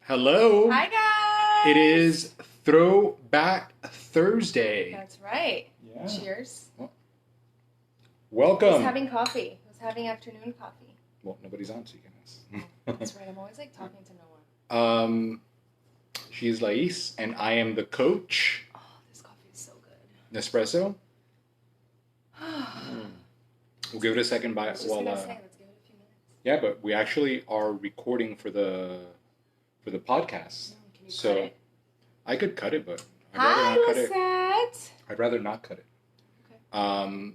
Hello. Hi, guys. It is Throwback Thursday. That's right. Yeah. Cheers. Welcome. Who's having coffee? Who's having afternoon coffee? Well, nobody's on, so you can ask. That's right. I'm always like talking to no one. She's Lais, and I am the coach. Oh, this coffee is so good. Nespresso. We'll give it a second by I was just gonna say, let's give it a few minutes. Yeah, but we actually are recording for the podcast. Can you cut it? I could cut it, but Hi, Lisette. I'd rather not cut it. Okay.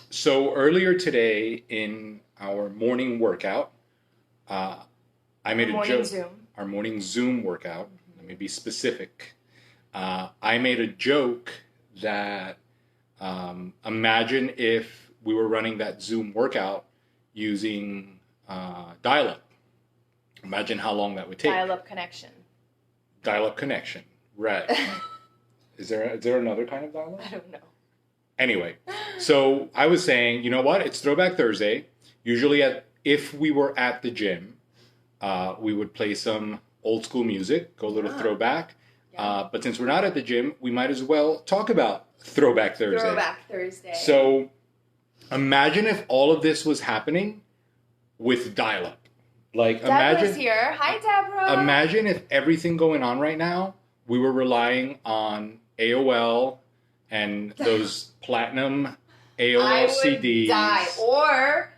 So earlier today in our morning workout, I made a joke. Our morning Zoom workout. Let me be specific. I made a joke that imagine if we were running that Zoom workout using dial-up. Imagine how long that would take. Dial-up connection. Dial-up connection, right. Is there another kind of dial-up? I don't know. Anyway, so I was saying, you know what? It's Throwback Thursday. Usually if we were at the gym, we would play some old school music, go a little throwback. Yeah. But since we're not at the gym, we might as well talk about Throwback Thursday. Throwback Thursday. So imagine if all of this was happening with dial-up. Like, Deborah's here. Hi, Deborah. Imagine if everything going on right now, we were relying on AOL and those platinum AOL CDs. I would die. Or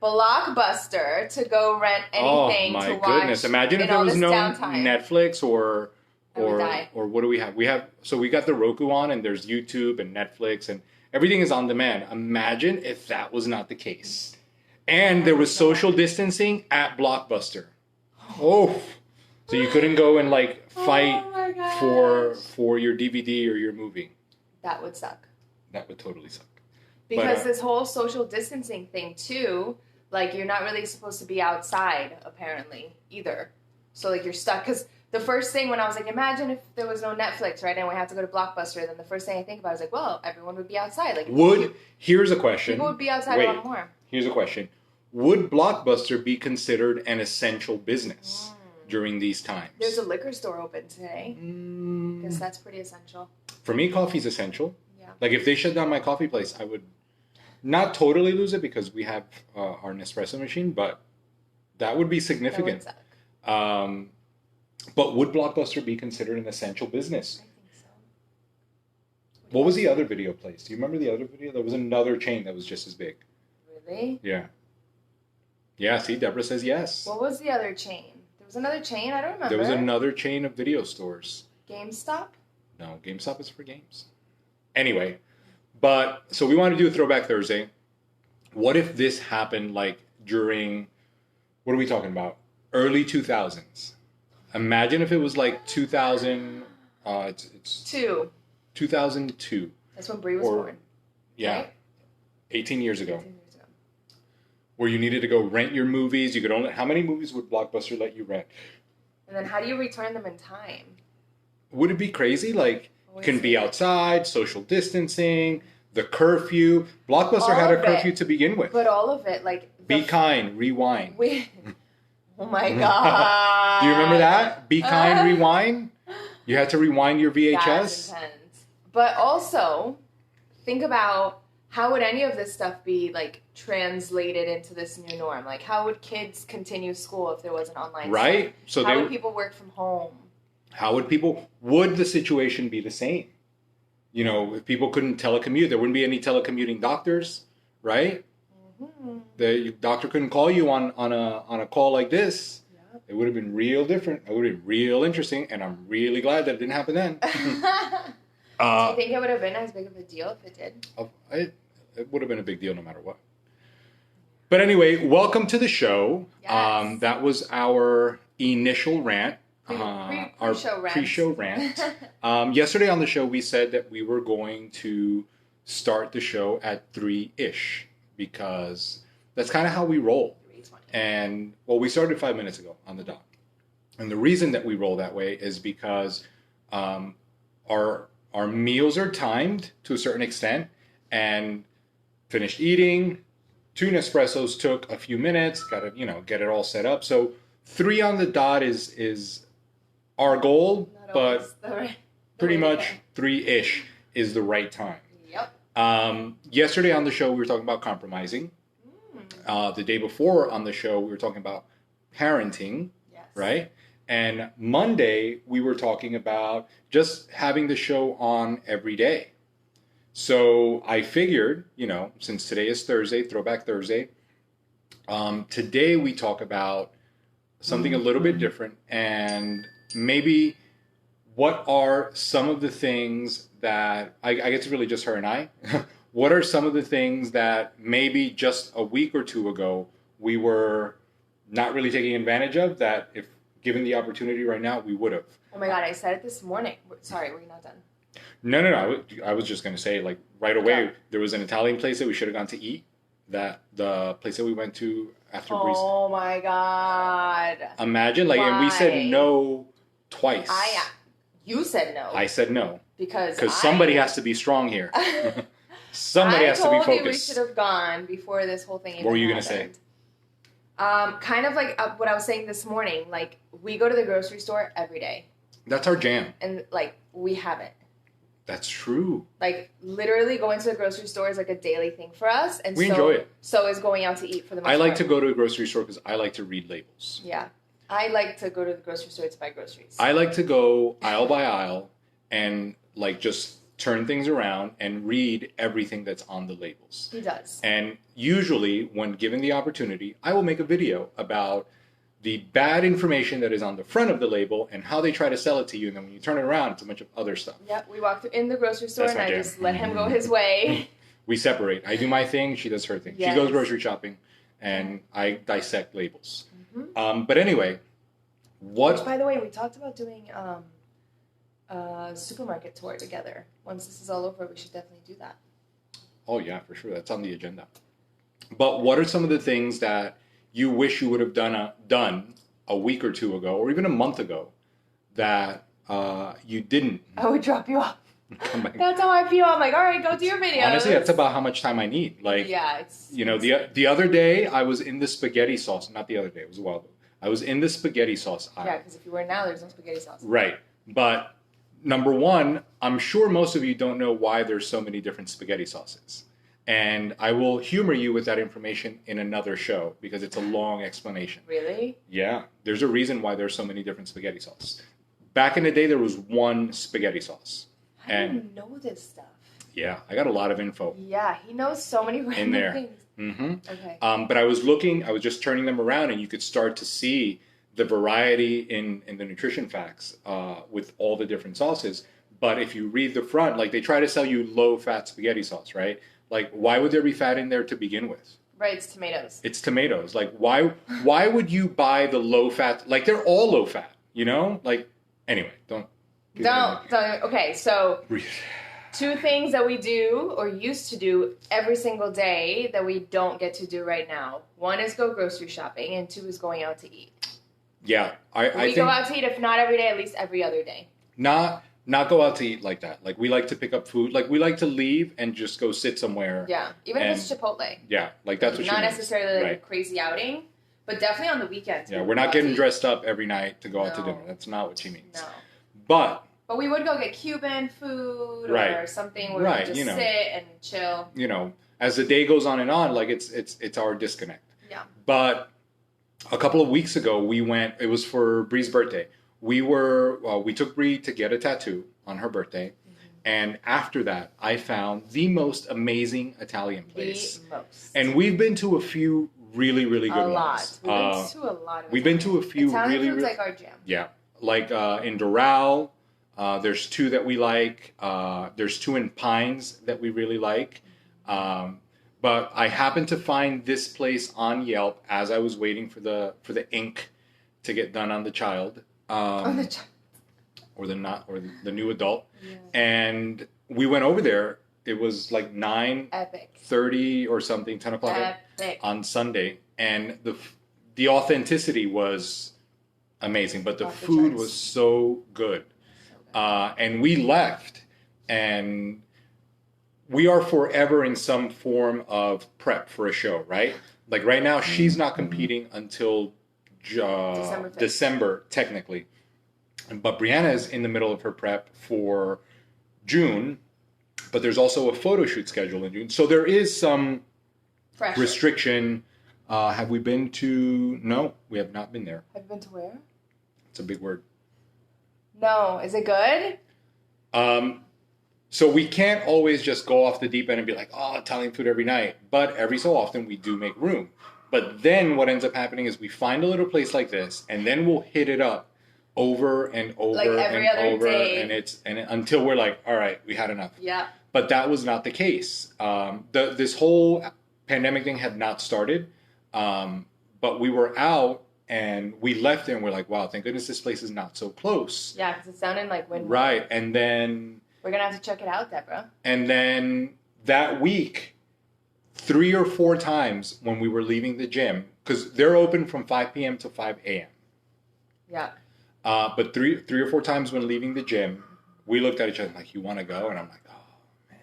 Blockbuster to go rent anything to watch. Oh my goodness! Imagine if there was no Netflix or what do we have? We got the Roku on, and there's YouTube and Netflix, and everything is on demand. Imagine if that was not the case. And there was social distancing at Blockbuster. Oh, so you couldn't go and fight for your DVD or your movie. That would suck. That would totally suck. Because this whole social distancing thing too, you're not really supposed to be outside apparently either. So you're stuck. Because the first thing when I was imagine if there was no Netflix, right, and we had to go to Blockbuster, then the first thing I think about is well, everyone would be outside. Here's a question. People would be outside a lot more. Here's a question. Would Blockbuster be considered an essential business during these times? There's a liquor store open today. Guess that's pretty essential. For me, coffee's essential. Yeah. If they shut down my coffee place, I would not totally lose it because we have our Nespresso machine, but that would be significant. That would suck. But would Blockbuster be considered an essential business? I think so. What was the other video place? Do you remember the other video? There was another chain that was just as big. Really? Yeah. Yeah, see, Deborah says yes. What was the other chain? There was another chain? I don't remember. There was another chain of video stores. GameStop? No, GameStop is for games. Anyway, so we want to do a Throwback Thursday. What if this happened during, what are we talking about? Early 2000s. Imagine if it was 2000, it's 2002. That's when Brie was born. Yeah. Right? 18 years ago. 18 years ago. Where you needed to go rent your movies. You could only, how many movies would Blockbuster let you rent? And then how do you return them in time? Would it be crazy? Couldn't be outside, social distancing, the curfew. Blockbuster had a curfew to begin with. But all of it, Be kind, rewind. Oh my God. Do you remember that? Be kind, rewind? You had to rewind your VHS? That's intense. But also, think about how would any of this stuff be translated into this new norm? How would kids continue school if there was an online right? So how would people work from home? How would would the situation be the same? If people couldn't telecommute, there wouldn't be any telecommuting doctors, right? Mm-hmm. The doctor couldn't call you on a call like this. Yep. It would have been real different. It would have been real interesting, and I'm really glad that it didn't happen then. Do you think it would have been as big of a deal if it did? It would have been a big deal no matter what. But anyway, welcome to the show. Yes. That was our initial rant. Our pre-show rant. Yesterday on the show, we said that we were going to start the show at 3-ish because that's kind of how we roll. 3:20. And, we started 5 minutes ago on the dot. And the reason that we roll that way is because our meals are timed to a certain extent, and finished eating, 2 Nespressos took a few minutes, got to, get it all set up. So 3 on the dot is our goal, but pretty much 3-ish is the right time. Yep. Yesterday on the show, we were talking about compromising. The day before on the show, we were talking about parenting, yes. Right? And Monday, we were talking about just having the show on every day. So I figured, since today is Thursday, Throwback Thursday, today we talk about something a little bit different, and maybe what are some of the things that, I guess it's really just her and I, what are some of the things that maybe just a week or two ago we were not really taking advantage of, that if given the opportunity right now, we would have. Oh my God, I said it this morning. Sorry, were you not done? No. I was just going to say, like, right away, there was an Italian place that we should have gone to eat. That the place that we went to after Greece. Oh my God. Imagine, like, and we said no twice. You said no. I said no. Because somebody has to be strong here. Somebody has to be focused. I told you we should have gone before this whole thing even What were you going to say? Kind of like what I was saying this morning. Like, we go to the grocery store every day. That's our jam. And, like, we haven't. That's true. Like, literally going to the grocery store is like a daily thing for us. And we enjoy it. So is going out to eat for the most part. I like part. to go to the grocery store because I like to read labels. Yeah. I like to go to the grocery store to buy groceries. I like to go aisle by aisle and, like, just turn things around and read everything that's on the labels. He does. And usually, when given the opportunity, I will make a video about the bad information that is on the front of the label and how they try to sell it to you. And then when you turn it around, it's a bunch of other stuff. Yep, we walked in the grocery store and I just let him go his way. We separate. I do my thing, she does her thing. Yes. She goes grocery shopping, and I dissect labels. Mm-hmm. But anyway, Which, by the way, we talked about doing a supermarket tour together. Once this is all over, we should definitely do that. Oh, yeah, for sure. That's on the agenda. But what are some of the things that you wish you would have done a week or two ago, or even a month ago, that you didn't? I would drop you off. That's how I feel. I'm like, all right, go do your videos. Honestly, that's about how much time I need. Like, yeah, it's the other day I was in the spaghetti sauce. Not the other day. It was a while ago. I was in the spaghetti sauce aisle. Yeah, because if you were now, there's no spaghetti sauce. Right, but number one, I'm sure most of you don't know why there's so many different spaghetti sauces. And I will humor you with that information in another show because it's a long explanation. Really? Yeah. There's a reason why there's so many different spaghetti sauces. Back in the day, there was one spaghetti sauce. How do you know this stuff? Yeah, I got a lot of info. Yeah, he knows so many random things. Mm-hmm. Okay. But I was just turning them around, and you could start to see the variety in the nutrition facts with all the different sauces. But if you read the front, like, they try to sell you low-fat spaghetti sauce, right? Like, why would there be fat in there to begin with? Right, it's tomatoes. It's tomatoes. Like, why would you buy the low-fat? Like, they're all low-fat, Like, anyway, don't. Okay, so 2 things that we do or used to do every single day that we don't get to do right now. 1 is go grocery shopping, and 2 is going out to eat. Yeah, I think go out to eat, if not every day, at least every other day. Not go out to eat like that. Like, we like to pick up food. Like, we like to leave and just go sit somewhere. Yeah, even if it's Chipotle. Yeah, like, that's what not necessarily like a crazy outing, but definitely on the weekends. Yeah, we're not getting dressed up every night to go out to dinner. That's not what she means. No. But we would go get Cuban food or something where we just sit and chill. As the day goes on and on, like, it's our disconnect. Yeah. But a couple of weeks ago, we went. It was for Bree's birthday. We took Bree to get a tattoo on her birthday, and after that, I found the most amazing Italian place. The most. And we've been to a few really, really good ones. We've been to a few Italian food's like our jam. Yeah, like in Doral. There's 2 that we like. There's 2 in Pines that we really like. But I happened to find this place on Yelp as I was waiting for the ink to get done on the child. Or the new adult. Yeah. And we went over there. It was like 9:30 or something, 10 o'clock on Sunday. And the authenticity was amazing, but the food was so good. And we left, and we are forever in some form of prep for a show, right? Like, right now, she's not competing until December technically. But Brianna is in the middle of her prep for June, but there's also a photo shoot scheduled in June. So there is some restriction. Have we been to... No, we have not been there. Have you been to where? It's a big word. No. Is it good? So we can't always just go off the deep end and be like, oh, Italian food every night. But every so often we do make room. But then what ends up happening is we find a little place like this, and then we'll hit it up over and over like every and other over, day. and until we're like, all right, we had enough. Yeah. But that was not the case. This whole pandemic thing had not started, but we were out and we left there and we're like, wow, thank goodness this place is not so close. Yeah, because it's down in like Windward. Right, and then we're gonna have to check it out, Deborah. And then that week, 3 or 4 times when we were leaving the gym, because they're open from 5 p.m. to 5 a.m. Yeah. But three or 4 times when leaving the gym, we looked at each other like, you want to go? And I'm like, oh,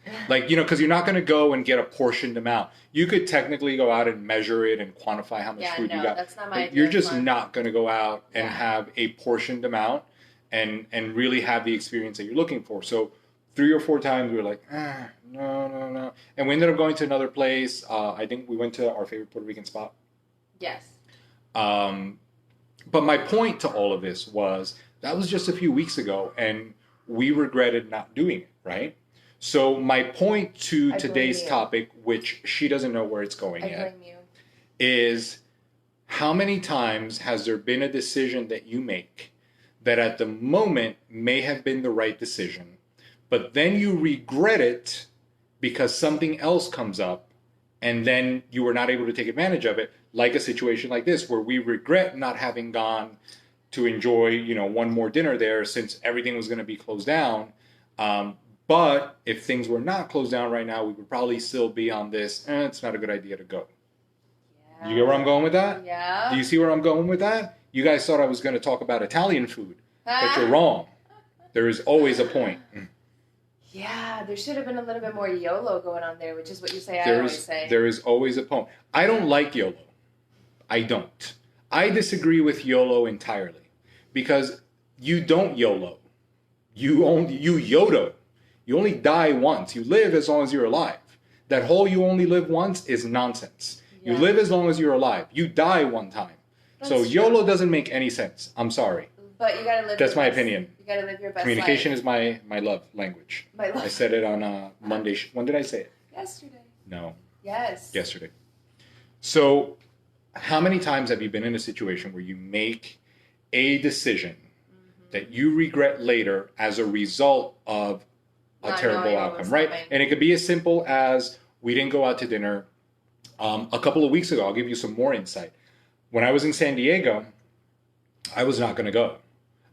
man. Like, you know, because you're not going to go and get a portioned amount. You could technically go out and measure it and quantify how much food you got. That's not my idea. You're just not going to go out and have a portioned amount and really have the experience that you're looking for. So 3 or 4 times we were like, no. And we ended up going to another place. I think we went to our favorite Puerto Rican spot. Yes. But my point to all of this was that was just a few weeks ago, and we regretted not doing it, right? So my point to today's topic, which she doesn't know where it's going yet, is how many times has there been a decision that you make that at the moment may have been the right decision, but then you regret it because something else comes up, and then you were not able to take advantage of it, like a situation like this, where we regret not having gone to enjoy, you know, one more dinner there since everything was going to be closed down. But if things were not closed down right now, we would probably still be on this, it's not a good idea to go. Yeah. You get where I'm going with that? Yeah. Do you see where I'm going with that? You guys thought I was going to talk about Italian food, but you're wrong. There is always a point. Yeah, there should have been a little bit more YOLO going on there, which is what you say. Always say. There is always a point. I don't like YOLO. I don't. I disagree with YOLO entirely because you don't YOLO. You YODO. You only die once. You live as long as you're alive. That whole you only live once is nonsense. Yeah. You live as long as you're alive. You die one time. So YOLO doesn't make any sense. I'm sorry. But you gotta live. That's my opinion. You gotta live your best Communication life. is my love language. My love. I said it on Monday. When did I say it? Yesterday. No. Yes. Yesterday. So, how many times have you been in a situation where you make a decision that you regret later as a result of a terrible outcome, right? And it could be as simple as we didn't go out to dinner a couple of weeks ago. I'll give you some more insight. When I was in San Diego, I was not going to go.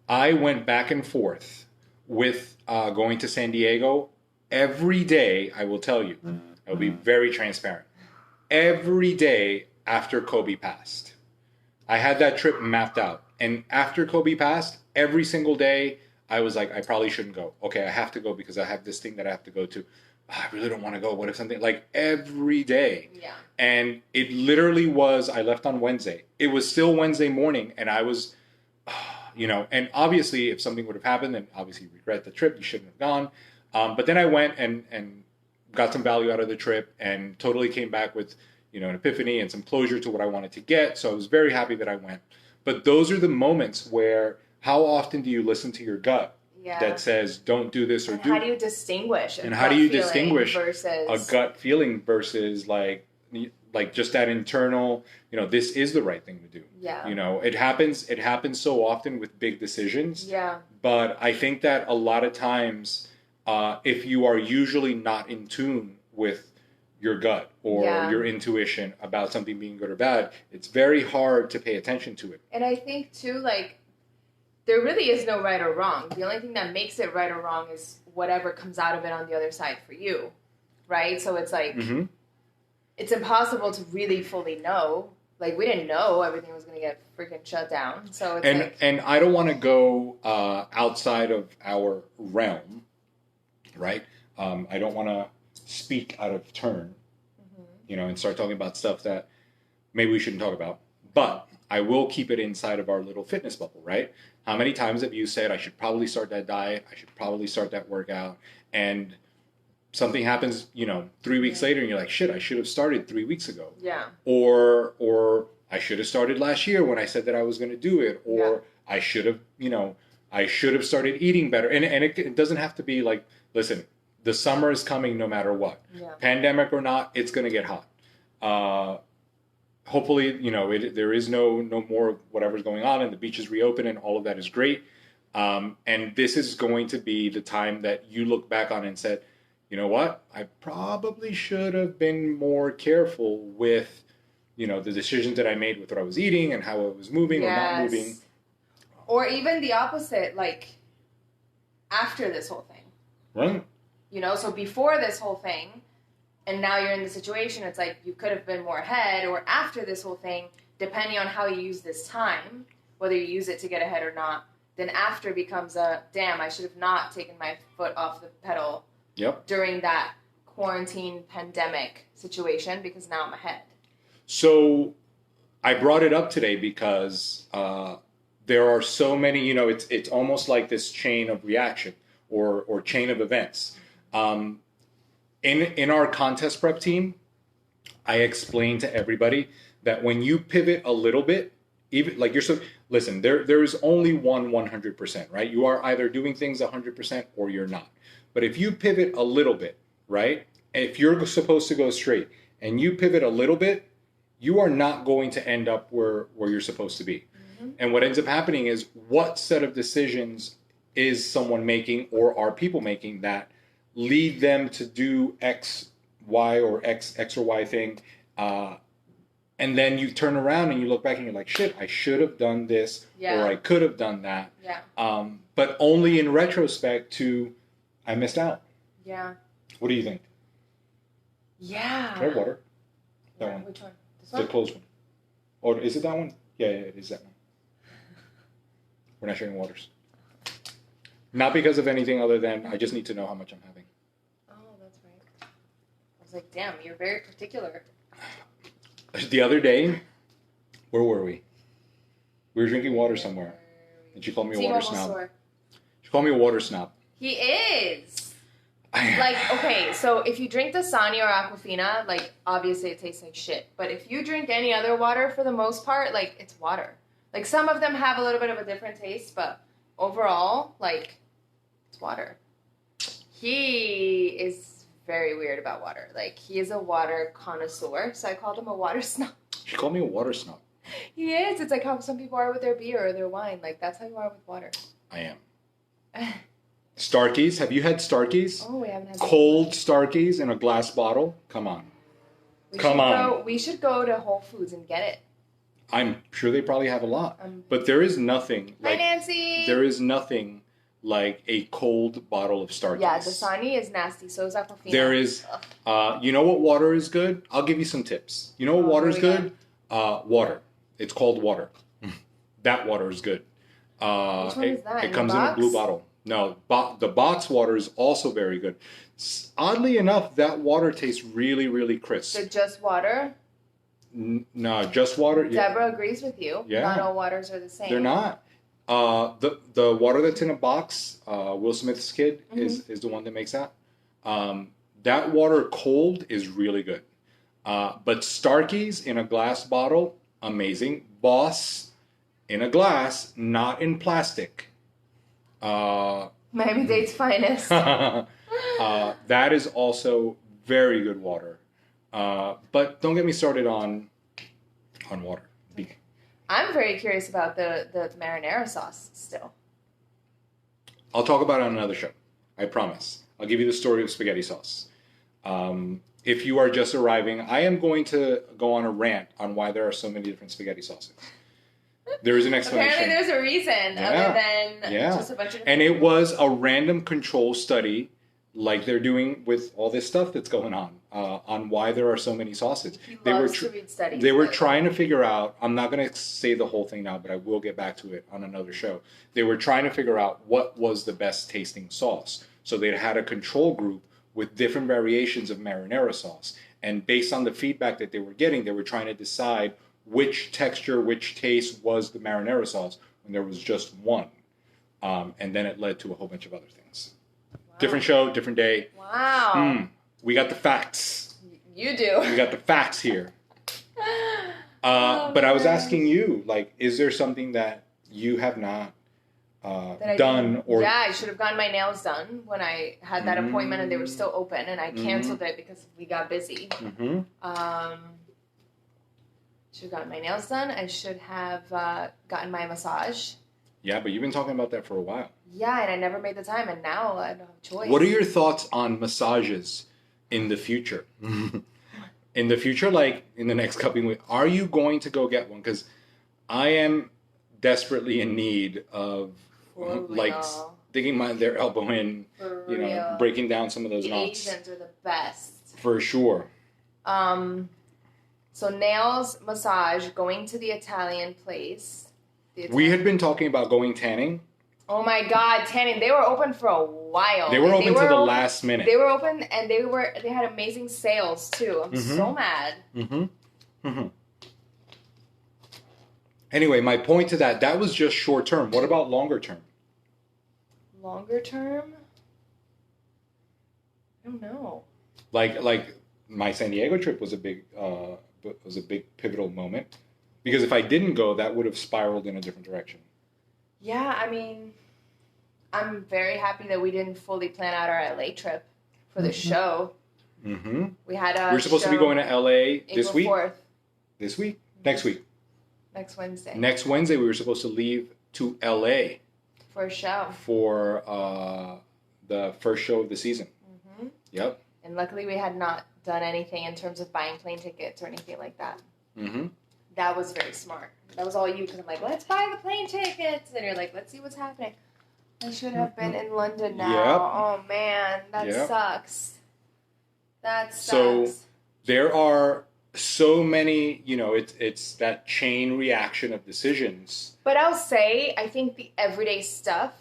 I went back and forth with going to San Diego every day. I will tell you, I will be very transparent. Every day after Kobe passed, I had that trip mapped out. And after Kobe passed, every single day, I was like, I probably shouldn't go. Okay, I have to go because I have this thing that I have to go to. I really don't want to go. What if something, like every day. Yeah. And it literally was, I left on Wednesday. It was still Wednesday morning, and I was, you know, and obviously if something would have happened, then obviously you regret the trip. You shouldn't have gone. But then I went and got some value out of the trip and totally came back with, you know, an epiphany and some closure to what I wanted to get. So I was very happy that I went. But those are the moments where, how often do you listen to your gut that says, don't do this or do... How do you distinguish a gut feeling versus like just that internal, you know, this is the right thing to do. Yeah. You know, it happens so often with big decisions. Yeah. But I think that a lot of times, if you are usually not in tune with your gut or your intuition about something being good or bad, it's very hard to pay attention to it. And I think too, like, there really is no right or wrong. The only thing that makes it right or wrong is whatever comes out of it on the other side for you, right? So it's like, it's impossible to really fully know. Like, we didn't know everything was going to get freaking shut down. So it's and I don't want to go outside of our realm, right? I don't want to speak out of turn, you know, and start talking about stuff that maybe we shouldn't talk about. But I will keep it inside of our little fitness bubble, right? How many times have you said, I should probably start that diet, I should probably start that workout, and something happens, 3 weeks later, and you're like, shit, I should have started 3 weeks ago. Yeah. Or I should have started last year when I said that I was going to do it. Or I should have, I should have started eating better. And it doesn't have to be like, listen, the summer is coming no matter what. Yeah. Pandemic or not, it's going to get hot. Hopefully, there is no more of whatever's going on, and the beaches reopen, and all of that is great. And this is going to be the time that you look back on and said, you know what? I probably should have been more careful with, the decisions that I made with what I was eating and how I was moving or not moving. Or even the opposite, like after this whole thing. Right. So before this whole thing, and now you're in the situation, it's like you could have been more ahead, or after this whole thing, depending on how you use this time, whether you use it to get ahead or not, then after becomes damn, I should have not taken my foot off the pedal. Yep. During that quarantine pandemic situation, because now I'm ahead. So I brought it up today because there are so many, it's almost like this chain of reaction or chain of events. In our contest prep team, I explained to everybody that when you pivot a little bit, even like listen, there is only one 100%, right? You are either doing things 100% or you're not. But if you pivot a little bit, right? If you're supposed to go straight and you pivot a little bit, you are not going to end up where you're supposed to be. Mm-hmm. And what ends up happening is, what set of decisions is someone making, or are people making, that lead them to do X, Y, or X or Y thing? And then you turn around and you look back and you're like, shit, I should have done this, or I could have done that. Yeah. But only in retrospect to, I missed out. Yeah. What do you think? Yeah. Can I have water? That one. Which one? This one? The closed one. Or is it that one? Yeah, it is that one. We're not sharing waters. Not because of anything other than I just need to know how much I'm having. Oh, that's right. I was like, damn, you're very particular. The other day, where were we? We were drinking water somewhere. And she called me a water snob. She called me a water snob. He is. Okay, so if you drink Dasani or Aquafina, like, obviously it tastes like shit. But if you drink any other water, for the most part, like, it's water. Like, some of them have a little bit of a different taste, but overall, like, it's water. He is very weird about water. Like, he is a water connoisseur, so I called him a water snob. She called me a water snob. He is. It's like how some people are with their beer or their wine. Like, that's how you are with water. I am. Starkies. Have you had Starkies? Oh, we haven't had cold Starkies in a glass bottle. Come on. We should go to Whole Foods and get it. I'm sure they probably have a lot. But there is nothing like... Hi, Nancy! There is nothing like a cold bottle of Starkies. Yeah, Dasani is nasty. So is Aquafina. There is... you know what water is good? I'll give you some tips. You know what water is good? Water. It's called water. That water is good. Which one is that? It comes in a blue bottle. No, the box water is also very good. Oddly enough, that water tastes really, really crisp. So just water? No, just water. Deborah agrees with you. Yeah. Not all waters are the same. They're not. The water that's in a box, Will Smith's kid is the one that makes that. That water cold is really good. But Starkies in a glass bottle, amazing. Boss in a glass, not in plastic. Miami-Dade's finest. That is also very good water. But don't get me started on water. I'm very curious about the marinara sauce still. I'll talk about it on another show. I promise. I'll give you the story of spaghetti sauce. If you are just arriving, I am going to go on a rant on why there are so many different spaghetti sauces. There is an explanation. Apparently there's a reason other than just a bunch of... And it was a random control study, like they're doing with all this stuff that's going on why there are so many sauces. He loves to read studies. They were trying to figure out, I'm not going to say the whole thing now, but I will get back to it on another show. They were trying to figure out what was the best tasting sauce. So they had a control group with different variations of marinara sauce. And based on the feedback that they were getting, they were trying to decide which texture, which taste was the marinara sauce when there was just one. And then it led to a whole bunch of other things. Wow. Different show, different day. Wow. We got the facts. You do. We got the facts here. But I was asking you, like, is there something that you have not done? Or yeah, I should have gotten my nails done when I had that appointment and they were still open, and I canceled it because we got busy. Should have gotten my nails done. I should have gotten my massage. Yeah, but you've been talking about that for a while. Yeah, and I never made the time, and now I don't have a choice. What are your thoughts on massages in the future? In the future, like in the next couple of weeks, are you going to go get one? Because I am desperately in need of like digging their elbow in, breaking down some of those knots. The Asians are the best. For sure. So nails, massage, going to the Italian place. We had been talking about going tanning. Oh my God, tanning! They were open for a while. They were open to the last minute. They were open, and they had amazing sales too. I'm so mad. Anyway, my point to that was just short term. What about longer term? Longer term? I don't know. Like my San Diego trip was a big pivotal moment, because if I didn't go, that would have spiraled in a different direction. Yeah, I mean, I'm very happy that we didn't fully plan out our LA trip for the show. We had we're supposed to be going to LA this week. 4th. This week? Next week. Next Wednesday. Next Wednesday, we were supposed to leave to LA for a show. For the first show of the season. Yep. And luckily, we had not done anything in terms of buying plane tickets or anything like that. That was very smart. That was all you, because I'm like, let's buy the plane tickets. And you're like, let's see what's happening. I should have been in London now. Yep. Oh, man. That sucks. That sucks. So there are so many, it's that chain reaction of decisions. But I'll say, I think the everyday stuff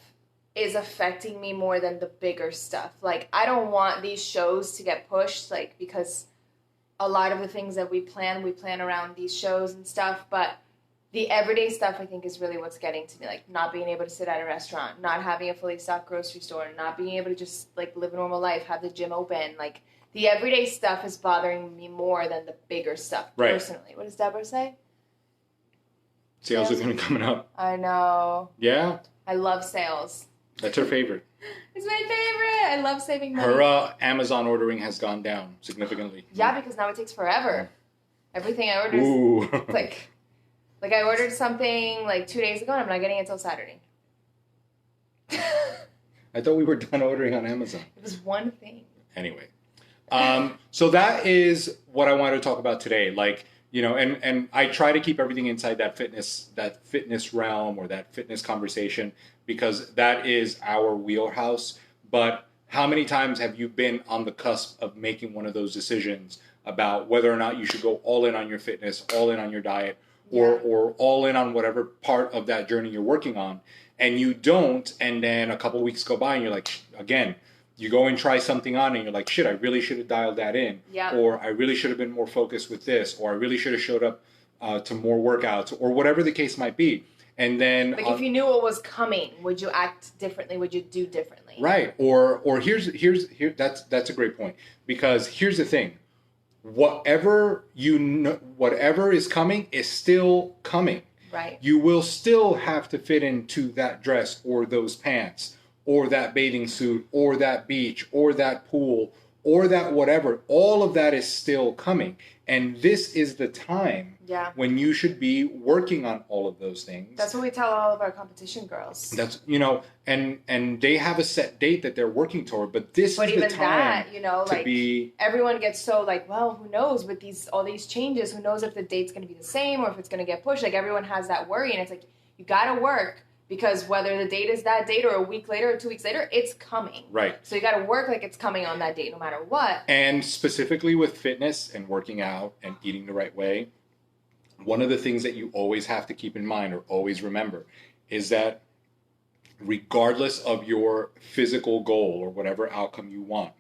is affecting me more than the bigger stuff. Like, I don't want these shows to get pushed, like, because a lot of the things that we plan around these shows and stuff, but the everyday stuff, I think, is really what's getting to me. Like, not being able to sit at a restaurant, not having a fully stocked grocery store, not being able to just, like, live a normal life, have the gym open. Like, the everyday stuff is bothering me more than the bigger stuff, personally. What does Deborah say? Sales are going to be coming up. I know. Yeah? I love sales. That's her favorite. It's my favorite. I love saving money. Her Amazon ordering has gone down significantly. Yeah, because now it takes forever. Everything I order is like I ordered something like 2 days ago and I'm not getting it until Saturday. I thought we were done ordering on Amazon. It was one thing. Anyway. So that is what I wanted to talk about today. Like, and I try to keep everything inside that fitness realm or that fitness conversation, because that is our wheelhouse. But how many times have you been on the cusp of making one of those decisions about whether or not you should go all in on your fitness, all in on your diet, or all in on whatever part of that journey you're working on, and you don't, and then a couple weeks go by and you're like, again, you go and try something on and you're like, shit, I really should have dialed that in. Yeah. Or I really should have been more focused with this, or I really should have showed up to more workouts, or whatever the case might be. And then, like, if you knew what was coming, would you act differently? Would you do differently? Right. Or here's that's a great point, because here's the thing: whatever whatever is coming is still coming. Right. You will still have to fit into that dress or those pants or that bathing suit or that beach or that pool or that whatever. All of that is still coming, and this is the time. Yeah. When you should be working on all of those things. That's what we tell all of our competition girls. That's, and they have a set date that they're working toward, but this is the time. But even that, like, be... everyone gets so like, well, who knows with all these changes, who knows if the date's going to be the same or if it's going to get pushed. Like, everyone has that worry, and it's like, you got to work, because whether the date is that date or a week later or 2 weeks later, it's coming. Right. So you got to work like it's coming on that date no matter what. And specifically with fitness and working out and eating the right way, one of the things that you always have to keep in mind or always remember is that regardless of your physical goal or whatever outcome you want,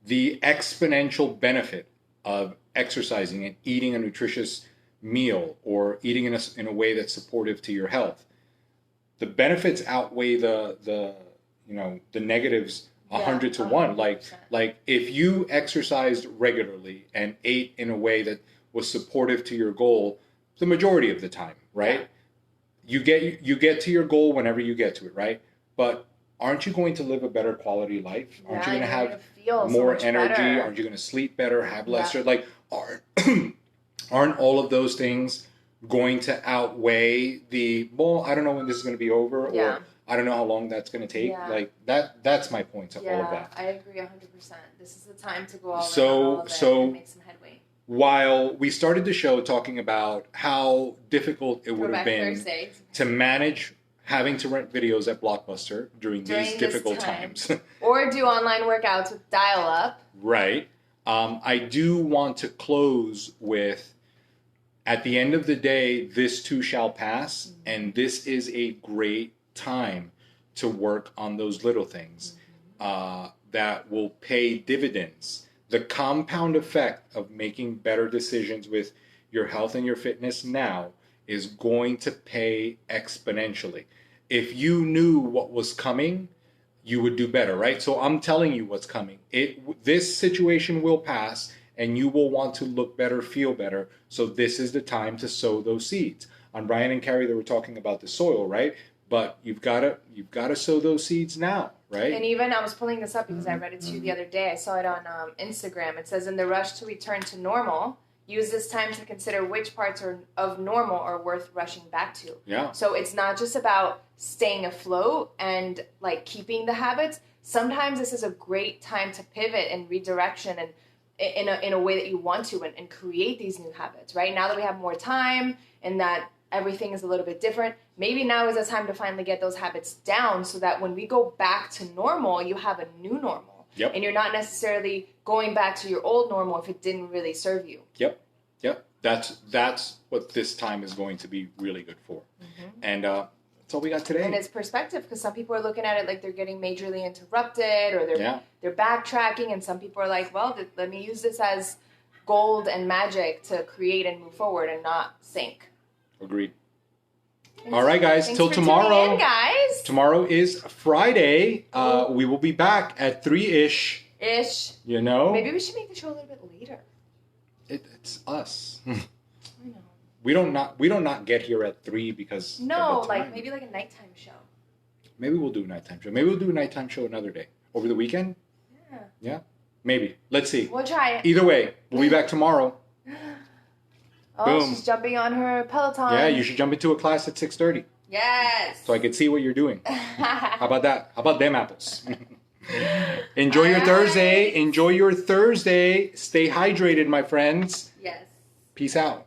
the exponential benefit of exercising and eating a nutritious meal or eating in a way that's supportive to your health, the benefits outweigh the negatives 100 to 1. 100%. Like if you exercised regularly and ate in a way that was supportive to your goal the majority of the time, right? Yeah. You get to your goal whenever you get to it, right? But aren't you going to live a better quality life? Aren't you going to have more energy? Better. Aren't you going to sleep better, have less? Like aren't all of those things going to outweigh I don't know when this is going to be over, or I don't know how long that's going to take. Yeah. Like that's my point to all of that. I agree 100%. This is the time to go all in on all of it and make some headway. While we started the show talking about how difficult it would have been to manage having to rent videos at Blockbuster during these difficult times. Or do online workouts with dial-up. Right. I do want to close with, at the end of the day, this too shall pass, and this is a great time to work on those little things that will pay dividends. The compound effect of making better decisions with your health and your fitness now is going to pay exponentially. If you knew what was coming, you would do better, right? So I'm telling you what's coming. This situation will pass, and you will want to look better, feel better. So this is the time to sow those seeds. On Brian and Carrie, they were talking about the soil, right? But you've got to sow those seeds now, right? And even I was pulling this up because I read it to you the other day. I saw it on Instagram. It says, in the rush to return to normal, use this time to consider which parts of normal are worth rushing back to. Yeah. So it's not just about staying afloat and like keeping the habits. Sometimes this is a great time to pivot and redirection and in a way that you want to and create these new habits, right? Now that we have more time and that everything is a little bit different, maybe now is the time to finally get those habits down so that when we go back to normal, you have a new normal. Yep. And you're not necessarily going back to your old normal if it didn't really serve you. Yep. That's what this time is going to be really good for. And that's all we got today. And it's perspective, because some people are looking at it like they're getting majorly interrupted or they're backtracking, and some people are like, well, let me use this as gold and magic to create and move forward and not sink. Agreed. All right, guys. Till tomorrow. In, guys. Tomorrow is Friday. We will be back at 3-ish. You know. Maybe we should make the show a little bit later. It's us. I know. We don't not get here at 3 because maybe like a nighttime show. Maybe we'll do a nighttime show. Maybe we'll do a nighttime show another day over the weekend. Yeah. Maybe. Let's see. We'll try it. Either way, we'll be back tomorrow. Boom. She's jumping on her Peloton. Yeah, you should jump into a class at 6:30. Yes. So I can see what you're doing. How about that? How about them apples? Enjoy your Thursday. Enjoy your Thursday. Stay hydrated, my friends. Yes. Peace out.